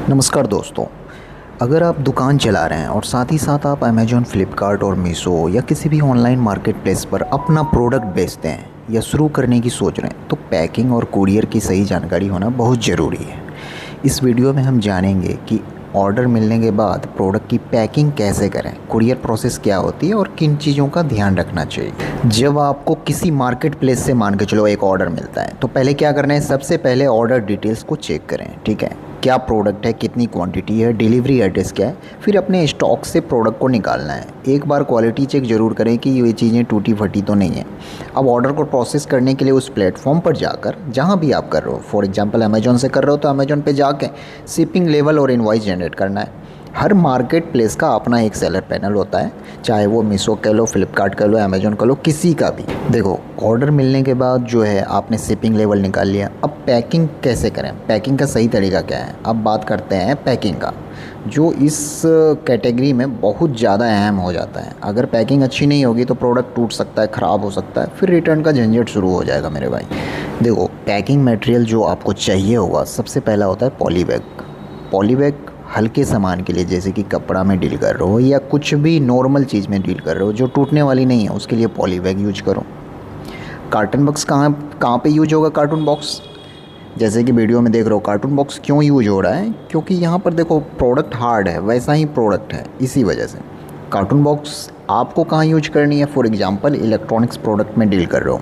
नमस्कार दोस्तों। अगर आप दुकान चला रहे हैं और साथ ही साथ आप अमेज़ॉन, फ्लिपकार्ट और मीशो या किसी भी ऑनलाइन मार्केट प्लेस पर अपना प्रोडक्ट बेचते हैं या शुरू करने की सोच रहे हैं तो पैकिंग और कुरियर की सही जानकारी होना बहुत ज़रूरी है। इस वीडियो में हम जानेंगे कि ऑर्डर मिलने के बाद प्रोडक्ट की पैकिंग कैसे करें, कुरियर प्रोसेस क्या होती है और किन चीज़ों का ध्यान रखना चाहिए। जब आपको किसी मार्केट प्लेस से मान के चलो एक ऑर्डर मिलता है तो पहले क्या करना है, सबसे पहले ऑर्डर डिटेल्स को चेक करें। ठीक है, क्या प्रोडक्ट है, कितनी क्वांटिटी है, डिलीवरी एड्रेस क्या है। फिर अपने स्टॉक से प्रोडक्ट को निकालना है। एक बार क्वालिटी चेक ज़रूर करें कि ये चीज़ें टूटी फटी तो नहीं है। अब ऑर्डर को प्रोसेस करने के लिए उस प्लेटफॉर्म पर जाकर, जहाँ भी आप कर रहे हो, फॉर एग्जांपल अमेज़ॉन से कर रहे हो तो अमेज़ॉन पे जाके शिपिंग लेवल और इनवॉइस जनरेट करना है। हर मार्केट प्लेस का अपना एक सेलर पैनल होता है, चाहे वो मीशो कह लो, फ्लिपकार्ट कह लो, अमेज़ॉन कह लो, किसी का भी। देखो, ऑर्डर मिलने के बाद जो है आपने शिपिंग लेवल निकाल लिया। अब पैकिंग कैसे करें, पैकिंग का सही तरीका क्या है। अब बात करते हैं पैकिंग का, जो इस कैटेगरी में बहुत ज़्यादा अहम हो जाता है। अगर पैकिंग अच्छी नहीं होगी तो प्रोडक्ट टूट सकता है, ख़राब हो सकता है, फिर रिटर्न का झंझट शुरू हो जाएगा मेरे भाई। देखो, पैकिंग मटेरियल जो आपको चाहिए होगा, सबसे पहला होता है पॉली बैग। पॉली बैग हल्के सामान के लिए, जैसे कि कपड़ा में डील कर रहे हो या कुछ भी नॉर्मल चीज़ में डील कर रहे हो जो टूटने वाली नहीं है, उसके लिए पॉली बैग यूज करो। कार्टन बॉक्स कहाँ पे यूज होगा, कार्टून बॉक्स, जैसे कि वीडियो में देख रहे हो। कार्टून बॉक्स क्यों यूज हो रहा है, क्योंकि यहाँ पर देखो प्रोडक्ट हार्ड है, वैसा ही प्रोडक्ट है, इसी वजह से कार्टून बॉक्स आपको कहाँ यूज करनी है। फॉर एग्जांपल इलेक्ट्रॉनिक्स प्रोडक्ट में डील कर रहे हो,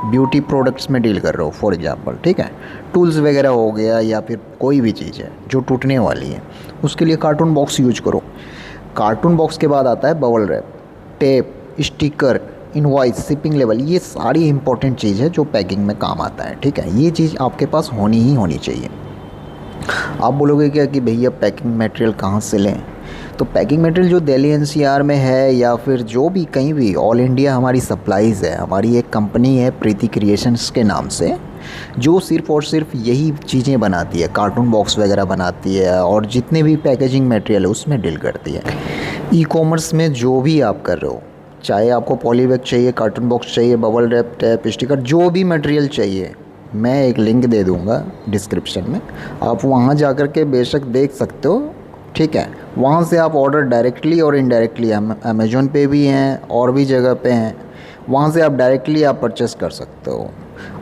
ब्यूटी प्रोडक्ट्स में डील कर रहे हो फॉर एग्जांपल, ठीक है, टूल्स वगैरह हो गया या फिर कोई भी चीज़ है जो टूटने वाली है, उसके लिए कार्टून बॉक्स यूज करो। कार्टून बॉक्स के बाद आता है bubble wrap, tape, sticker, invoice, shipping level. ये सारी इंपॉर्टेंट चीज़ है जो पैकिंग में काम आता है। ठीक है, ये चीज़ आपके पास होनी ही होनी चाहिए। आप बोलोगे क्या कि भैया पैकिंग मटेरियल कहाँ से लें, तो पैकिंग मटेरियल जो दिल्ली एनसीआर में है या फिर जो भी कहीं भी, ऑल इंडिया हमारी सप्लाईज़ है। हमारी एक कंपनी है प्रीति क्रिएशंस के नाम से, जो सिर्फ़ और सिर्फ यही चीज़ें बनाती है, कार्टून बॉक्स वगैरह बनाती है और जितने भी पैकेजिंग मटेरियल है उसमें डील करती है। ई कॉमर्स में जो भी आप कर रहे हो, चाहे आपको पॉली बैग चाहिए, कार्टून बॉक्स चाहिए, बबल रैप, टेप, स्टिकर, जो भी मटेरियल चाहिए, मैं एक लिंक दे दूँगा डिस्क्रिप्शन में, आप वहाँ जा कर के बेशक देख सकते हो। ठीक है, वहाँ से आप ऑर्डर डायरेक्टली और इनडायरेक्टली, अमेज़ॉन पे भी हैं और भी जगह पे हैं, वहाँ से आप डायरेक्टली आप परचेस कर सकते हो।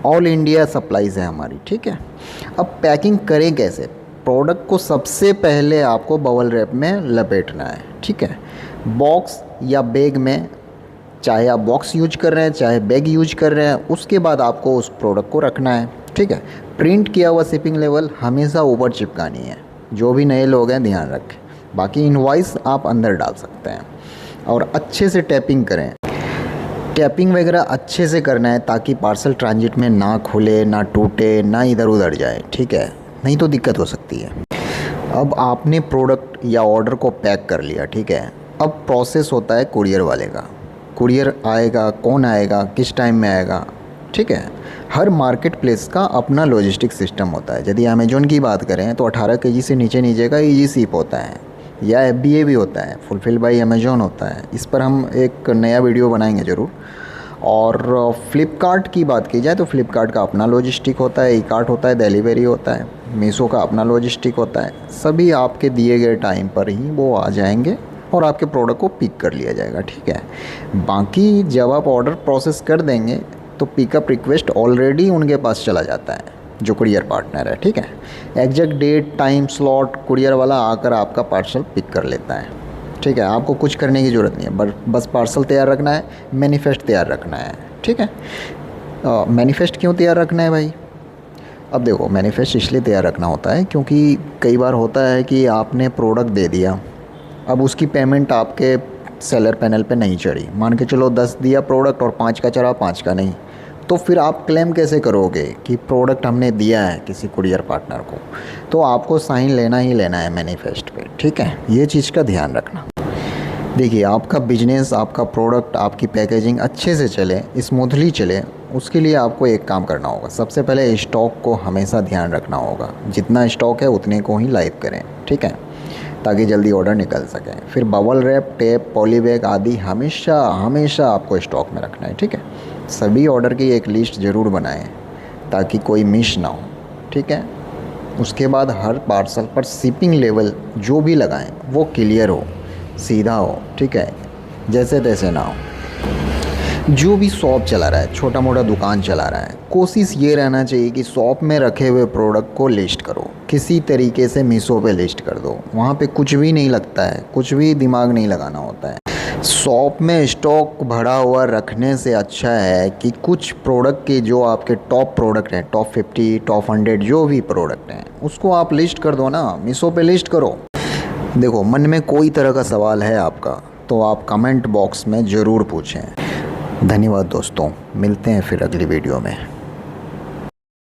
ऑल इंडिया सप्लाईज़ है हमारी। ठीक है, अब पैकिंग करें कैसे। प्रोडक्ट को सबसे पहले आपको बबल रैप में लपेटना है। ठीक है, बॉक्स या बैग में, चाहे आप बॉक्स यूज कर रहे हैं चाहे बैग यूज कर रहे हैं, उसके बाद आपको उस प्रोडक्ट को रखना है। ठीक है, प्रिंट किया हुआ शिपिंग लेवल हमेशा ऊपर चिपकानी है, जो भी नए लोग हैं ध्यान रखें। बाकी इनवॉइस आप अंदर डाल सकते हैं और अच्छे से टैपिंग करें। टैपिंग वगैरह अच्छे से करना है ताकि पार्सल ट्रांजिट में ना खुले, ना टूटे, ना इधर उधर जाए। ठीक है, नहीं तो दिक्कत हो सकती है। अब आपने प्रोडक्ट या ऑर्डर को पैक कर लिया, ठीक है, अब प्रोसेस होता है कुरियर वाले का। कुरियर आएगा, कौन आएगा, किस टाइम में आएगा। ठीक है, हर मार्केट प्लेस का अपना लॉजिस्टिक सिस्टम होता है। यदि अमेज़ॉन की बात करें तो 18 केजी से नीचे का ईजी शिप होता है, या FBA भी होता है, फुलफिल बाय अमेज़ॉन होता है। इस पर हम एक नया वीडियो बनाएंगे ज़रूर। और फ्लिपकार्ट की बात की जाए तो फ्लिपकार्ट का अपना लॉजिस्टिक होता है, ई-कार्ट होता है, डिलीवरी होता है, मीशो का अपना लॉजिस्टिक होता है। सभी आपके दिए गए टाइम पर ही वो आ जाएंगे और आपके प्रोडक्ट को पिक कर लिया जाएगा। ठीक है, बाकी जब आप ऑर्डर प्रोसेस कर देंगे तो पिकअप रिक्वेस्ट ऑलरेडी उनके पास चला जाता है, जो कुरियर पार्टनर है। ठीक है, exact date, time slot courier वाला आकर आपका पार्सल पिक कर लेता है। ठीक है, आपको कुछ करने की ज़रूरत नहीं है, बस पार्सल तैयार रखना है, मैनिफेस्ट तैयार रखना है। ठीक है, मैनिफेस्ट क्यों तैयार रखना है भाई। अब देखो, मैनिफेस्ट इसलिए तैयार रखना होता है क्योंकि कई बार होता है कि आपने प्रोडक्ट दे दिया, अब उसकी पेमेंट आपके सेलर पैनल पे नहीं चढ़ी। मान के चलो 10 दिया प्रोडक्ट और 5 का चढ़ा, 5 का नहीं, तो फिर आप क्लेम कैसे करोगे कि प्रोडक्ट हमने दिया है किसी कुरियर पार्टनर को। तो आपको साइन लेना ही लेना है मैनिफेस्ट पे। ठीक है, ये चीज़ का ध्यान रखना। देखिए, आपका बिजनेस, आपका प्रोडक्ट, आपकी पैकेजिंग अच्छे से चले, स्मूथली चले, उसके लिए आपको एक काम करना होगा। सबसे पहले स्टॉक को हमेशा ध्यान रखना होगा, जितना स्टॉक है उतने को ही लाइव करें। ठीक है, ताकि जल्दी ऑर्डर निकल सके। फिर bubble wrap, tape, poly bag आदि हमेशा हमेशा आपको स्टॉक में रखना है। ठीक है, सभी ऑर्डर की एक लिस्ट ज़रूर बनाएं ताकि कोई मिस ना हो। ठीक है, उसके बाद हर पार्सल पर शिपिंग लेवल जो भी लगाएं वो क्लियर हो, सीधा हो, ठीक है, जैसे तैसे ना हो। जो भी शॉप चला रहा है, छोटा मोटा दुकान चला रहा है, कोशिश ये रहना चाहिए कि शॉप में रखे हुए प्रोडक्ट को लिस्ट करो, किसी तरीके से मीशो पे लिस्ट कर दो। वहाँ पे कुछ भी नहीं लगता है, कुछ भी दिमाग नहीं लगाना होता है। शॉप में स्टॉक भरा हुआ रखने से अच्छा है कि कुछ प्रोडक्ट के जो आपके टॉप प्रोडक्ट हैं, टॉप 50, टॉप 100 जो भी प्रोडक्ट हैं, उसको आप लिस्ट कर दो ना, मीशो पे लिस्ट करो। देखो, मन में कोई तरह का सवाल है आपका तो आप कमेंट बॉक्स में ज़रूर पूछें। धन्यवाद दोस्तों, मिलते हैं फिर अगली वीडियो में।